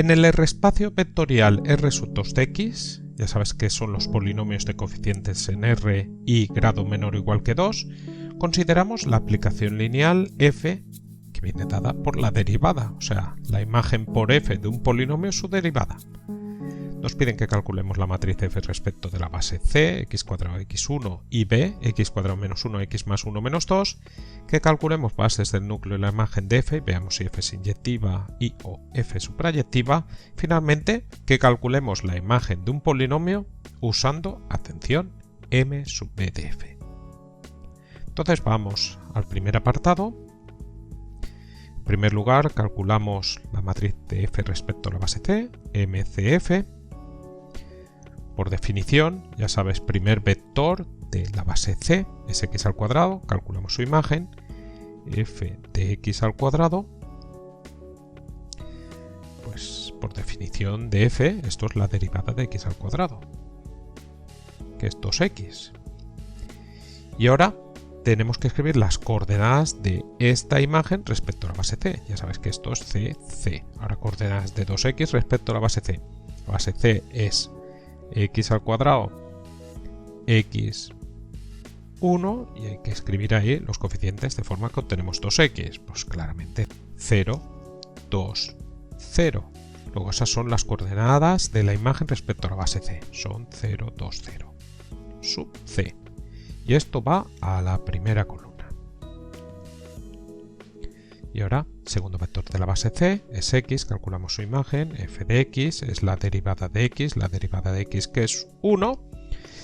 En el R-espacio vectorial R sub 2 de x, ya sabes que son los polinomios de coeficientes en R y grado menor o igual que 2, consideramos la aplicación lineal f que viene dada por la derivada, o sea, la imagen por f de un polinomio su derivada. Nos piden que calculemos la matriz f respecto de la base c, x cuadrado x1 y b, x cuadrado menos 1, x más 1 menos 2, que calculemos bases del núcleo y la imagen de f, veamos si f es inyectiva y o f suprayectiva. Finalmente, que calculemos la imagen de un polinomio usando, atención, m sub b de f. Entonces vamos al primer apartado. En primer lugar, calculamos la matriz de f respecto a la base c, mcf. Por definición, ya sabes, primer vector de la base c es x al cuadrado, calculamos su imagen, f de x al cuadrado, pues por definición de f, esto es la derivada de x al cuadrado, que es 2x. Y ahora tenemos que escribir las coordenadas de esta imagen respecto a la base c, ya sabes que esto es c. Ahora coordenadas de 2x respecto a la base c. La base c es x al cuadrado, x1, y hay que escribir ahí los coeficientes de forma que obtenemos 2x, pues claramente 0, 2, 0. Luego esas son las coordenadas de la imagen respecto a la base c, son 0, 2, 0, sub c. Y esto va a la primera columna. Y ahora, segundo vector de la base c es x, calculamos su imagen, f de x es la derivada de x que es 1.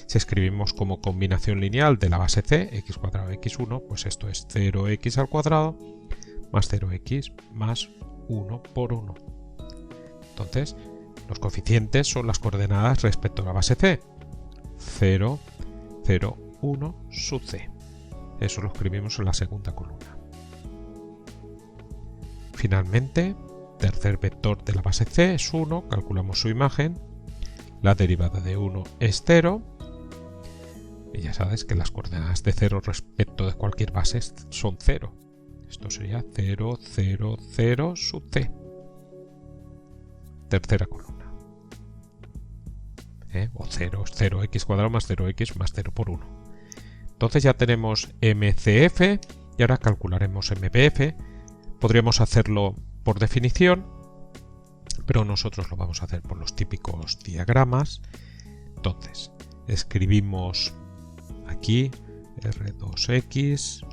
Si escribimos como combinación lineal de la base c, x cuadrado x1, pues esto es 0x al cuadrado más 0x más 1 por 1. Entonces, los coeficientes son las coordenadas respecto a la base c. 0, 0, 1 sub c. Eso lo escribimos en la segunda columna. Finalmente, tercer vector de la base c es 1, calculamos su imagen, la derivada de 1 es 0, y ya sabes que las coordenadas de 0 respecto de cualquier base son 0. Esto sería 0, 0, 0 sub c. Tercera columna. O 0, 0x cuadrado más 0x más 0 por 1. Entonces ya tenemos mcf y ahora calcularemos mbf. Podríamos hacerlo por definición, pero nosotros lo vamos a hacer por los típicos diagramas. Entonces, escribimos aquí R2X,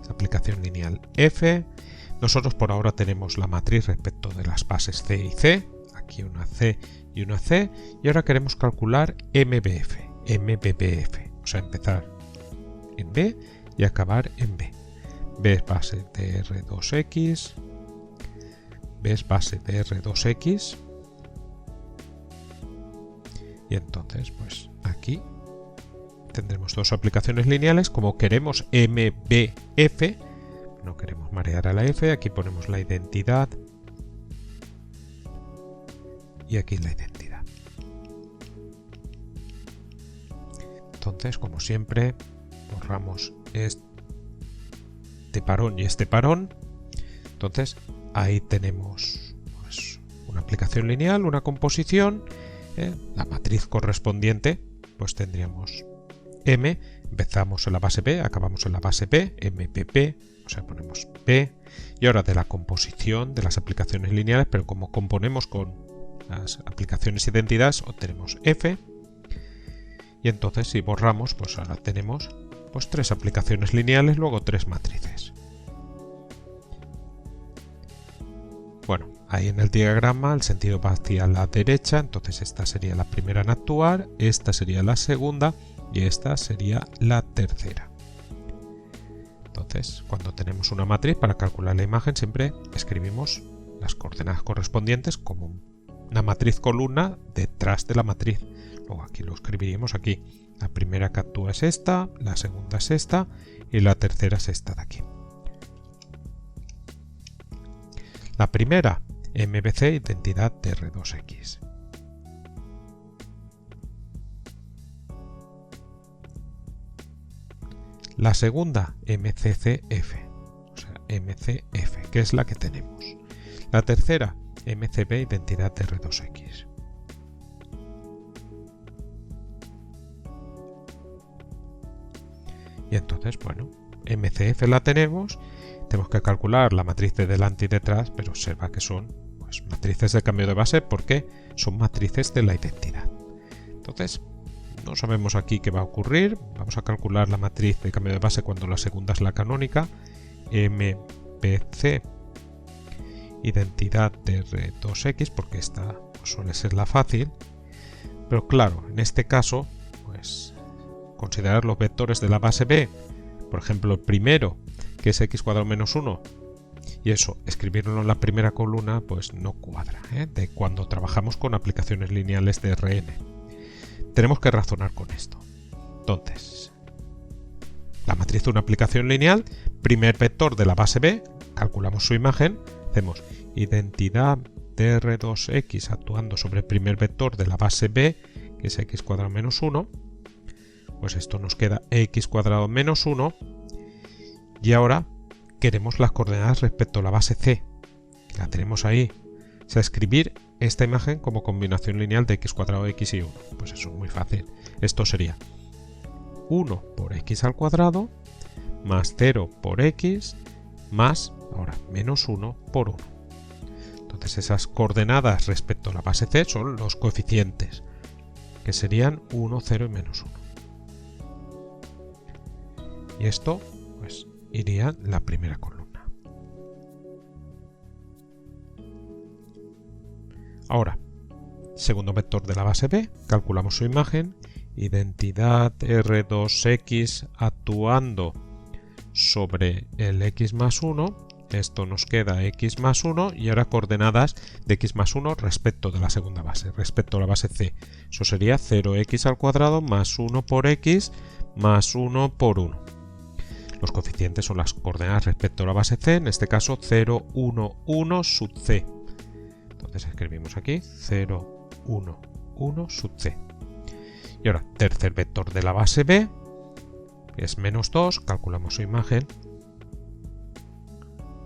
aplicación lineal F. Nosotros por ahora tenemos la matriz respecto de las bases C y C, aquí una C y una C, y ahora queremos calcular MBF, o sea, empezar en B y acabar en B. B es base de R2X, B es base de R2X, y entonces pues aquí tendremos dos aplicaciones lineales. Como queremos MBF, no queremos marear a la F, aquí ponemos la identidad y aquí la identidad. Entonces, como siempre, borramos este parón y este parón. Entonces ahí tenemos pues, una aplicación lineal, una composición, la matriz correspondiente, pues tendríamos M, empezamos en la base B, acabamos en la base B, MPP, o sea, ponemos P, y ahora de la composición de las aplicaciones lineales, pero como componemos con las aplicaciones identidades, obtenemos F, y entonces si borramos, pues ahora tenemos pues tres aplicaciones lineales, luego tres matrices. Bueno, ahí en el diagrama el sentido va hacia la derecha, entonces esta sería la primera en actuar, esta sería la segunda y esta sería la tercera. Entonces, cuando tenemos una matriz, para calcular la imagen siempre escribimos las coordenadas correspondientes como una matriz columna detrás de la matriz. Luego aquí lo escribiríamos aquí. La primera que actúa es esta, la segunda es esta y la tercera es esta de aquí. La primera, MBC, identidad de R2X. La segunda, MCCF, o sea, MCF, que es la que tenemos. La tercera, MCB, identidad de R2X. Y entonces, bueno, MCF la tenemos que calcular la matriz de delante y detrás, pero observa que son pues, matrices de cambio de base porque son matrices de la identidad. Entonces, no sabemos aquí qué va a ocurrir. Vamos a calcular la matriz de cambio de base cuando la segunda es la canónica. MPC, identidad de R2X, porque esta pues, suele ser la fácil. Pero claro, en este caso, pues considerar los vectores de la base B, por ejemplo, el primero, que es x cuadrado menos 1, y eso, escribirlo en la primera columna, pues no cuadra, de cuando trabajamos con aplicaciones lineales de Rn. Tenemos que razonar con esto. Entonces, la matriz de una aplicación lineal, primer vector de la base B, calculamos su imagen, hacemos identidad de R2X actuando sobre el primer vector de la base B, que es x cuadrado menos 1, pues esto nos queda x cuadrado menos 1, y ahora queremos las coordenadas respecto a la base C, que la tenemos ahí. O sea, escribir esta imagen como combinación lineal de x cuadrado, x y 1. Pues eso es muy fácil. Esto sería 1 por x al cuadrado más 0 por x más, ahora, menos 1 por 1. Entonces esas coordenadas respecto a la base C son los coeficientes, que serían 1, 0 y menos 1. Y esto, pues, iría en la primera columna. Ahora, segundo vector de la base B, calculamos su imagen, identidad R2X actuando sobre el x más 1, esto nos queda x más 1 y ahora coordenadas de x más 1 respecto de la segunda base, respecto a la base C. Eso sería 0x al cuadrado más 1 por x más 1 por 1. Los coeficientes son las coordenadas respecto a la base C, en este caso 0, 1, 1 sub C. Entonces escribimos aquí 0, 1, 1 sub C. Y ahora, tercer vector de la base B, que es menos 2, calculamos su imagen.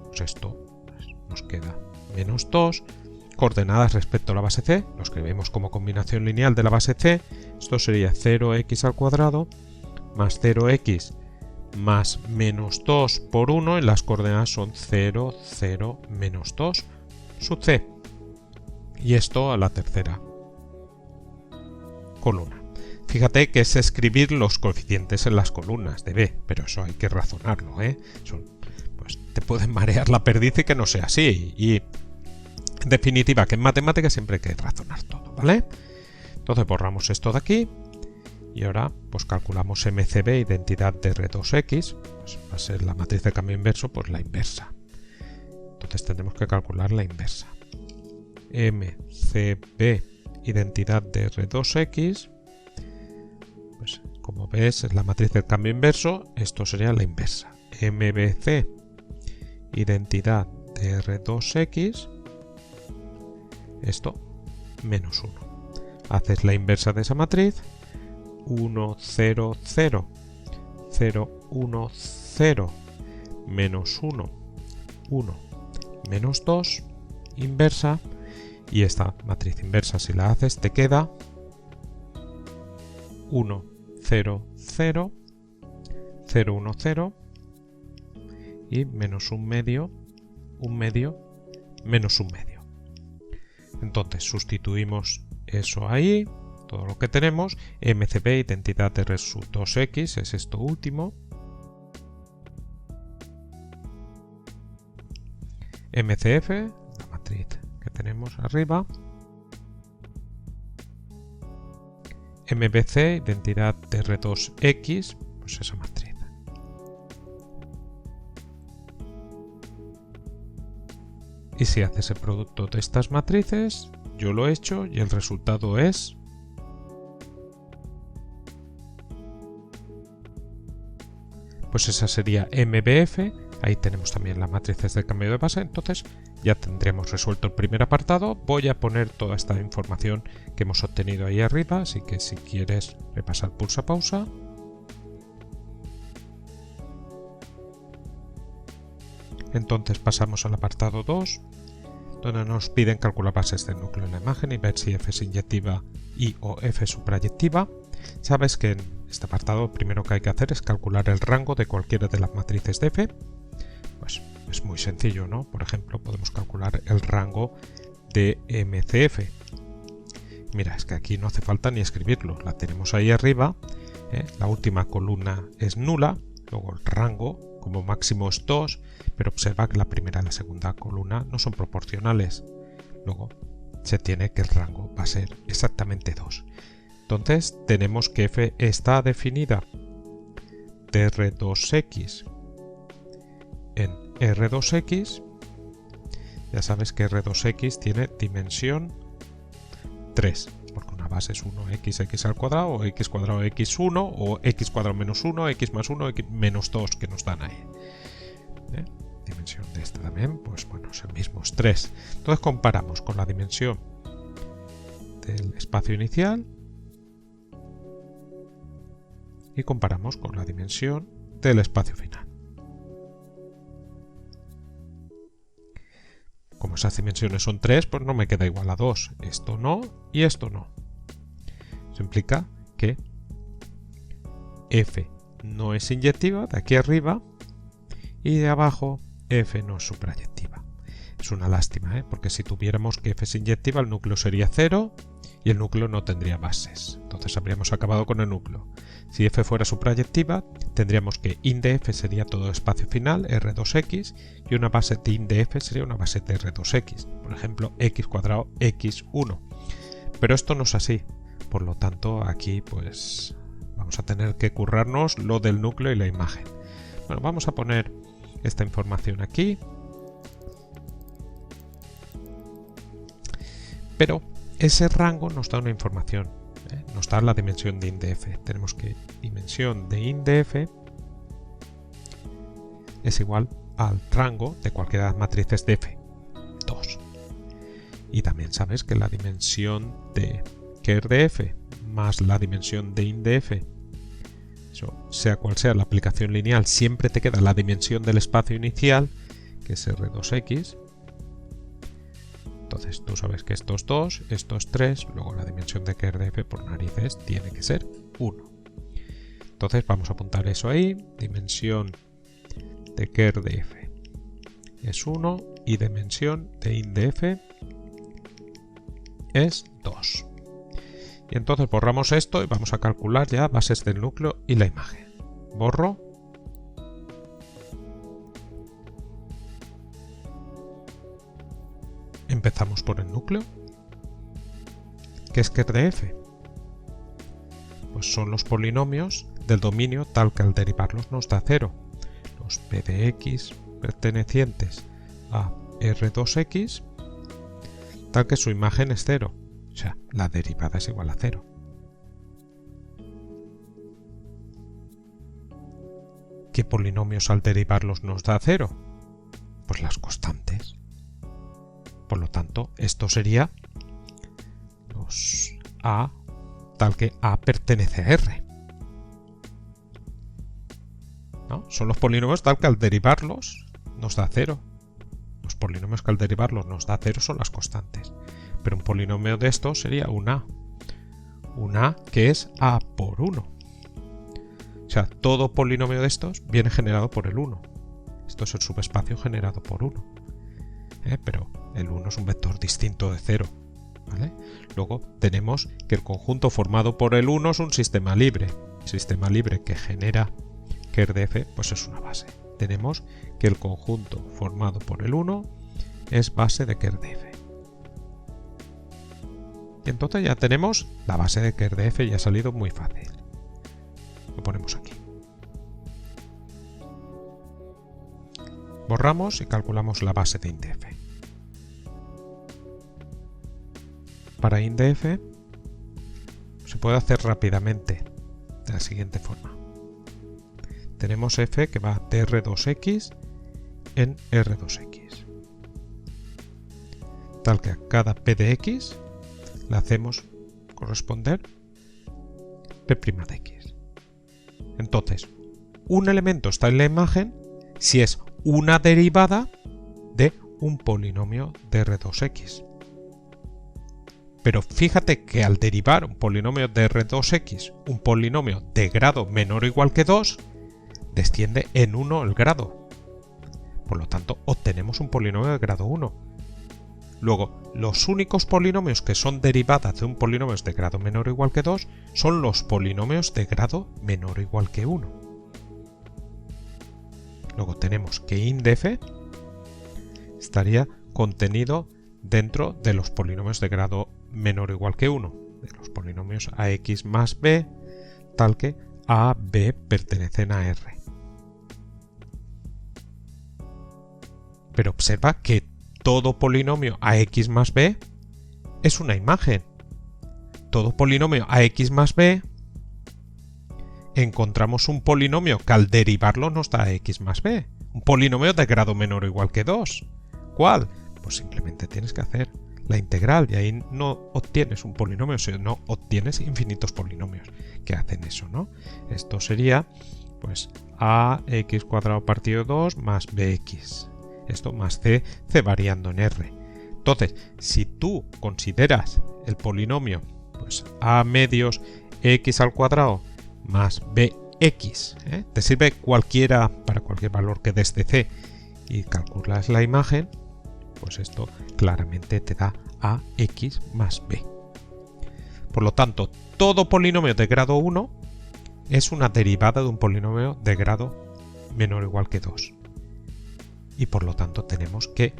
Pues esto pues, nos queda menos 2. Coordenadas respecto a la base C, lo escribimos como combinación lineal de la base C. Esto sería 0x al cuadrado más 0x más menos 2 por 1, y las coordenadas son 0, 0, menos 2 sub C. Y esto a la tercera columna. Fíjate que es escribir los coeficientes en las columnas de B, pero eso hay que razonarlo, pues te pueden marear la perdiz y que no sea así. Y en definitiva, que en matemáticas siempre hay que razonar todo, ¿vale? Entonces borramos esto de aquí. Y ahora pues calculamos MCB, identidad de R2X, pues va a ser la matriz de cambio inverso, pues la inversa. Entonces tendremos que calcular la inversa. MCB, identidad de R2X, pues como ves es la matriz del cambio inverso, esto sería la inversa. MBC, identidad de R2X, esto menos 1. Haces la inversa de esa matriz, 1, 0, 0, 0, 1, 0, menos 1, 1, menos 2, inversa, y esta matriz inversa si la haces te queda 1, 0, 0, 0, 1, 0, y menos un medio, menos un medio. Entonces sustituimos eso ahí, todo lo que tenemos. MCB, identidad de R2X, es esto último. MCF, la matriz que tenemos arriba. MBC, identidad de R2X, pues esa matriz. Y si haces el producto de estas matrices, yo lo he hecho y el resultado es pues esa sería MBF, ahí tenemos también las matrices de cambio de base, entonces ya tendremos resuelto el primer apartado. Voy a poner toda esta información que hemos obtenido ahí arriba, así que si quieres repasar pulsa pausa. Entonces pasamos al apartado 2, donde nos piden calcular bases del núcleo de la imagen y ver si f es inyectiva y o f es suprayectiva. Sabes que en este apartado lo primero que hay que hacer es calcular el rango de cualquiera de las matrices de f. Pues es muy sencillo, ¿no? Por ejemplo, podemos calcular el rango de MCF. Mira, es que aquí no hace falta ni escribirlo, la tenemos ahí arriba, la última columna es nula, luego el rango como máximo es 2, pero observa que la primera y la segunda columna no son proporcionales. Luego se tiene que el rango va a ser exactamente 2. Entonces tenemos que f está definida de R2x en R2x. Ya sabes que R2x tiene dimensión 3, porque una base es 1x al cuadrado, o x cuadrado x1, o x cuadrado menos 1, x más 1, x menos 2 que nos dan ahí. Dimensión de esta también, pues bueno, es el mismo, es 3. Entonces comparamos con la dimensión del espacio inicial y comparamos con la dimensión del espacio final. Como esas dimensiones son 3, pues no me queda igual a 2. Esto no y esto no. Eso implica que f no es inyectiva de aquí arriba y de abajo f no es suprayectiva. Es una lástima, porque si tuviéramos que f es inyectiva, el núcleo sería 0 y el núcleo no tendría bases. Entonces habríamos acabado con el núcleo. Si f fuera suprayectiva, tendríamos que int de f sería todo espacio final, R2x, y una base de int de f sería una base de R2x. Por ejemplo, x cuadrado x1. Pero esto no es así. Por lo tanto, aquí pues vamos a tener que currarnos lo del núcleo y la imagen. Bueno, vamos a poner esta información aquí. Pero ese rango nos da una información, nos da la dimensión de int de f. Tenemos que dimensión de int de f es igual al rango de cualquiera de las matrices de f, 2. Y también sabes que la dimensión de ker de f más la dimensión de int de f, eso, sea cual sea la aplicación lineal, siempre te queda la dimensión del espacio inicial, que es R2x. Entonces tú sabes que esto es 2, esto es 3, luego la dimensión de ker de f por narices tiene que ser 1. Entonces vamos a apuntar eso ahí, dimensión de ker de f es 1 y dimensión de int de f es 2. Y entonces borramos esto y vamos a calcular ya bases del núcleo y la imagen. Borro. Empezamos por el núcleo. ¿Qué es ker de f? Pues son los polinomios del dominio tal que al derivarlos nos da 0. Los p de x pertenecientes a R2x tal que su imagen es 0. O sea, la derivada es igual a 0. ¿Qué polinomios al derivarlos nos da 0? Pues las constantes. Por lo tanto, esto sería los a tal que a pertenece a R. ¿No? Son los polinomios tal que al derivarlos nos da 0. Los polinomios que al derivarlos nos da 0 son las constantes. Pero un polinomio de estos sería un a. Un a que es a por 1. O sea, todo polinomio de estos viene generado por el 1. Esto es el subespacio generado por 1. Pero el 1 es un vector distinto de 0. ¿Vale? Luego tenemos que el conjunto formado por el 1 es un sistema libre. El sistema libre que genera ker de f pues es una base. Tenemos que el conjunto formado por el 1 es base de ker de f. Y entonces ya tenemos la base de ker de f y ha salido muy fácil. Lo ponemos aquí. Borramos y calculamos la base de int de f. Para int de f se puede hacer rápidamente de la siguiente forma. Tenemos f que va de R2x en R2x. Tal que a cada p de x le hacemos corresponder p' de x. Entonces, un elemento está en la imagen si es una derivada de un polinomio de R2X. Pero fíjate que al derivar un polinomio de R2X, un polinomio de grado menor o igual que 2, desciende en 1 el grado. Por lo tanto, obtenemos un polinomio de grado 1. Luego, los únicos polinomios que son derivadas de un polinomio de grado menor o igual que 2 son los polinomios de grado menor o igual que 1. Luego tenemos que int de f estaría contenido dentro de los polinomios de grado menor o igual que 1, de los polinomios ax más b, tal que a, b pertenecen a R. Pero observa que todo polinomio ax más b es una imagen. Todo polinomio ax más b encontramos un polinomio que al derivarlo nos da x más b. Un polinomio de grado menor o igual que 2. ¿Cuál? Pues simplemente tienes que hacer la integral y ahí no obtienes un polinomio, sino obtienes infinitos polinomios que hacen eso, ¿no? Esto sería pues ax cuadrado partido 2 más bx. Esto más c variando en R. Entonces, si tú consideras el polinomio pues a medios x al cuadrado más bx, te sirve cualquiera para cualquier valor que des de c y calculas la imagen, pues esto claramente te da ax más b. Por lo tanto, todo polinomio de grado 1 es una derivada de un polinomio de grado menor o igual que 2. Y por lo tanto tenemos que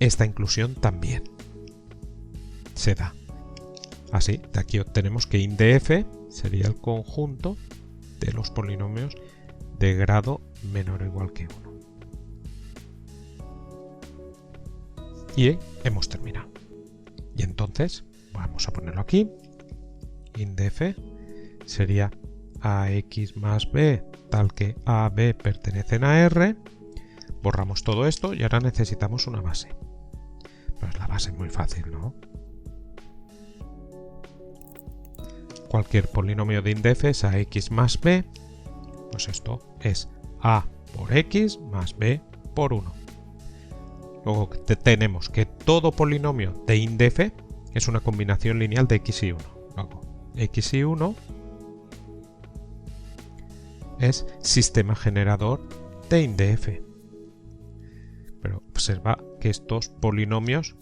esta inclusión también se da. Así, de aquí obtenemos que int de f sería el conjunto de los polinomios de grado menor o igual que 1. Y hemos terminado. Y entonces, vamos a ponerlo aquí. Int de f sería ax más b, tal que a, b pertenecen a R. Borramos todo esto y ahora necesitamos una base. Pues la base es muy fácil, ¿no? Cualquier polinomio de int de f es ax más b. Pues esto es a por x más b por 1. Luego tenemos que todo polinomio de int de f es una combinación lineal de x y 1. Luego, x y 1 es sistema generador de int de f. Pero observa que estos polinomios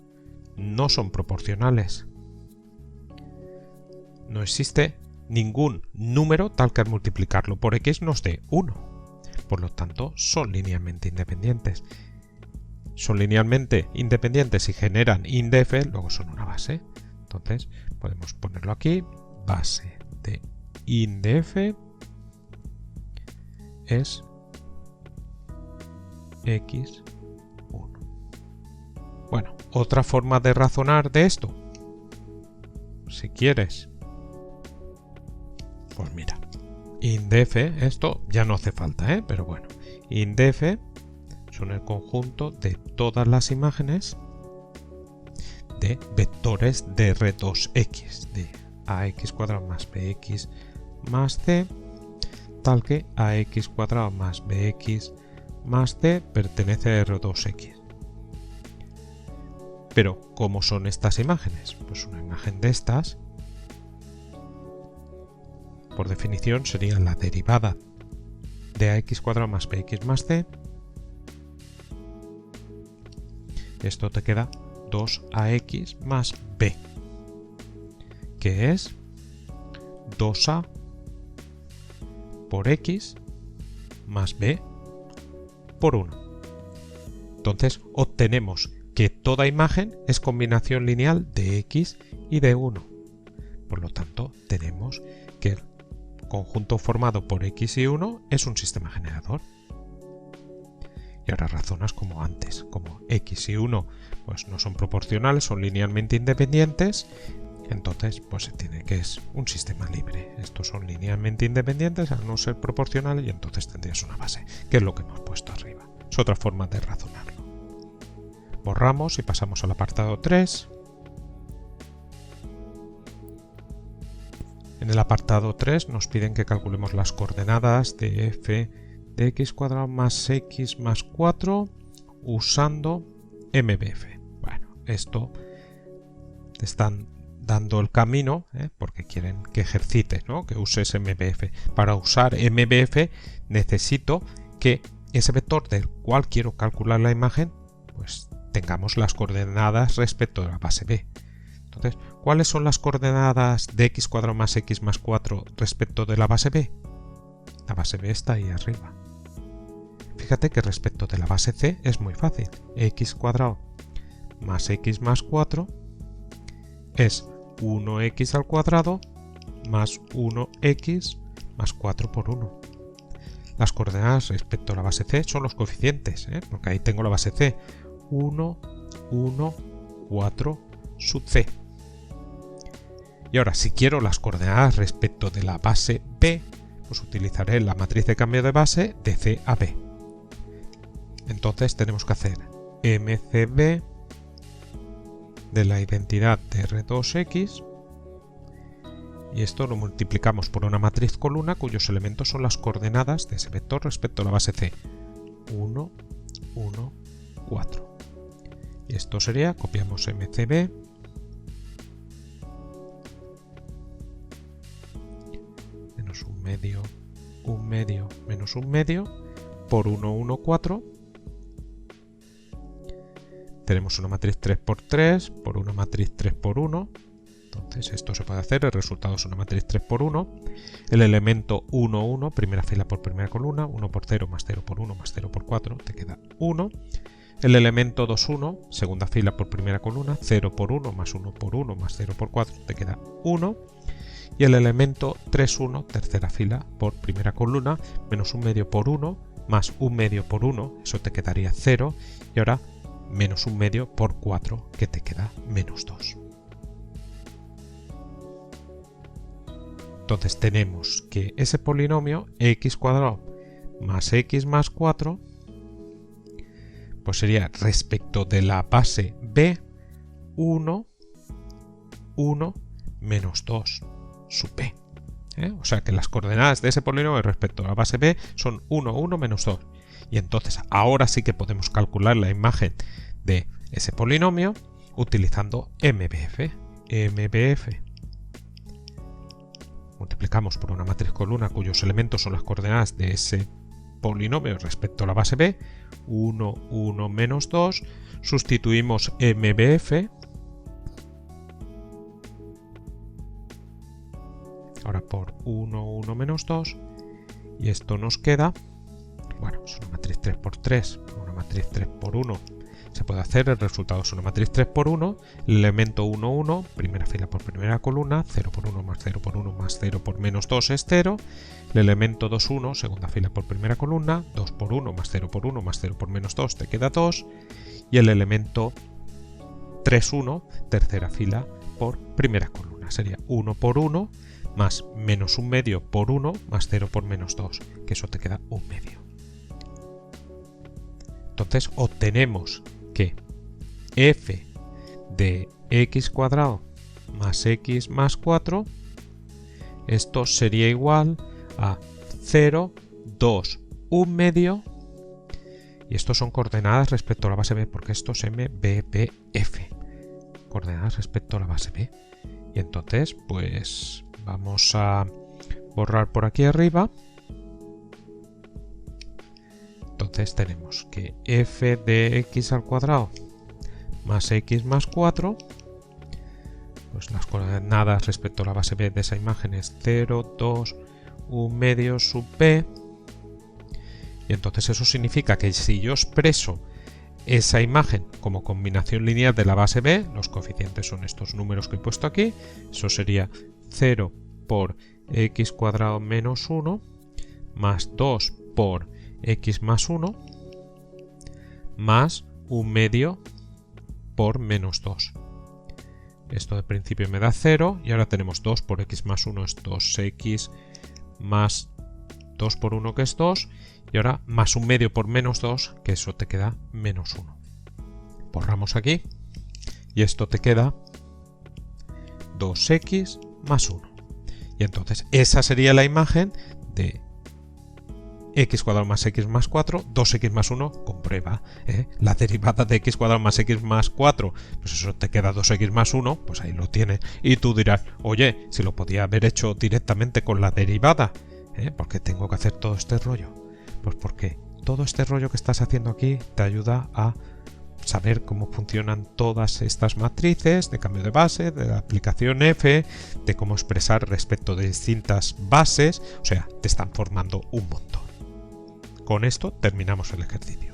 no son proporcionales. No existe ningún número tal que al multiplicarlo por x nos dé 1. Por lo tanto, son linealmente independientes. Son linealmente independientes y generan int de f, luego son una base. Entonces, podemos ponerlo aquí. Base de int de f es x1. Bueno, otra forma de razonar de esto, si quieres, pues mira, int de f, esto ya no hace falta, pero bueno, int de f son el conjunto de todas las imágenes de vectores de R2x, de ax cuadrado más bx más c, tal que ax cuadrado más bx más c pertenece a R2x. Pero, ¿cómo son estas imágenes? Pues una imagen de estas, por definición, sería la derivada de ax cuadrado más bx más c. Esto te queda 2ax más b, que es 2a por x más b por 1. Entonces obtenemos que toda imagen es combinación lineal de x y de 1. Por lo tanto, tenemos que el conjunto formado por x y 1 es un sistema generador. Y ahora razonas como antes, como x y 1 pues no son proporcionales, son linealmente independientes, entonces pues se tiene que es un sistema libre. Estos son linealmente independientes al no ser proporcionales y entonces tendrías una base, que es lo que hemos puesto arriba. Es otra forma de razonarlo. Borramos y pasamos al apartado 3. En el apartado 3 nos piden que calculemos las coordenadas de f de x cuadrado más x más 4 usando MBF. Bueno, esto te están dando el camino, porque quieren que ejercites, ¿no? Que uses MBF. Para usar MBF necesito que ese vector del cual quiero calcular la imagen, pues tengamos las coordenadas respecto a la base B. Entonces, ¿cuáles son las coordenadas de x cuadrado más x más 4 respecto de la base B? La base B está ahí arriba. Fíjate que respecto de la base C es muy fácil. X cuadrado más x más 4 es 1x al cuadrado más 1x más 4 por 1. Las coordenadas respecto a la base C son los coeficientes, porque ahí tengo la base C. 1, 1, 4 sub C. Y ahora, si quiero las coordenadas respecto de la base B, pues utilizaré la matriz de cambio de base de C a B. Entonces tenemos que hacer MCB de la identidad de R2X y esto lo multiplicamos por una matriz columna cuyos elementos son las coordenadas de ese vector respecto a la base C. 1, 1, 4. Y esto sería, copiamos MCB menos 1 medio, 1 medio menos 1 medio por 1, 1, 4. Tenemos una matriz 3 por 3 por una matriz 3 por 1. Entonces esto se puede hacer, el resultado es una matriz 3 por 1. El elemento 1, 1, primera fila por primera columna, 1 por 0 más 0 por 1 más 0 por 4, te queda 1. El elemento 2, 1, segunda fila por primera columna, 0 por 1 más 1 por 1 más 0 por 4, te queda 1. Y el elemento 3, 1, tercera fila por primera columna, menos 1 medio por 1 más 1 medio por 1, eso te quedaría 0. Y ahora menos 1 medio por 4, que te queda menos 2. Entonces tenemos que ese polinomio x cuadrado más x más 4 pues sería respecto de la base B 1, 1 menos 2 sub B. O sea que las coordenadas de ese polinomio respecto a la base B son 1, 1 menos 2. Y entonces ahora sí que podemos calcular la imagen de ese polinomio utilizando MBF. MBF. Multiplicamos por una matriz columna cuyos elementos son las coordenadas de ese polinomio respecto a la base B. 1, 1 menos 2. Sustituimos MBF. Ahora por 1, 1 menos 2. Y esto nos queda, bueno, es una matriz 3 por 3, una matriz 3 por 1. Se puede hacer, el resultado es una matriz 3 por 1, el elemento 1, 1, primera fila por primera columna, 0 por 1 más 0 por 1 más 0 por menos 2 es 0, el elemento 2, 1, segunda fila por primera columna, 2 por 1 más 0 por 1 más 0 por menos 2 te queda 2, y el elemento 3, 1, tercera fila por primera columna, sería 1 por 1 más menos 1 medio por 1 más 0 por menos 2, que eso te queda 1 medio. Entonces obtenemos que f de x cuadrado más x más 4, esto sería igual a 0, 2, 1 medio, y estos son coordenadas respecto a la base B, porque esto es MBPF, coordenadas respecto a la base B. Y entonces, pues vamos a borrar por aquí arriba. Entonces tenemos que f de x al cuadrado más x más 4, pues las coordenadas respecto a la base B de esa imagen es 0, 2, 1 medio sub b. Y entonces eso significa que si yo expreso esa imagen como combinación lineal de la base B, los coeficientes son estos números que he puesto aquí, eso sería 0 por x cuadrado menos 1 más 2 por x más 1 más 1 medio por menos 2. Esto de principio me da 0 y ahora tenemos 2 por x más 1 es 2x más 2 por 1 que es 2 y ahora más 1 medio por menos 2 que eso te queda menos 1. Borramos aquí y esto te queda 2x más 1. Y entonces esa sería la imagen de x cuadrado más x más 4, 2x más 1, comprueba. La derivada de x cuadrado más x más 4, pues eso te queda 2x más 1, pues ahí lo tienes. Y tú dirás, oye, si lo podía haber hecho directamente con la derivada, ¿por qué tengo que hacer todo este rollo? Pues porque todo este rollo que estás haciendo aquí te ayuda a saber cómo funcionan todas estas matrices de cambio de base, de la aplicación F, de cómo expresar respecto de distintas bases, o sea, te están formando un montón. Con esto terminamos el ejercicio.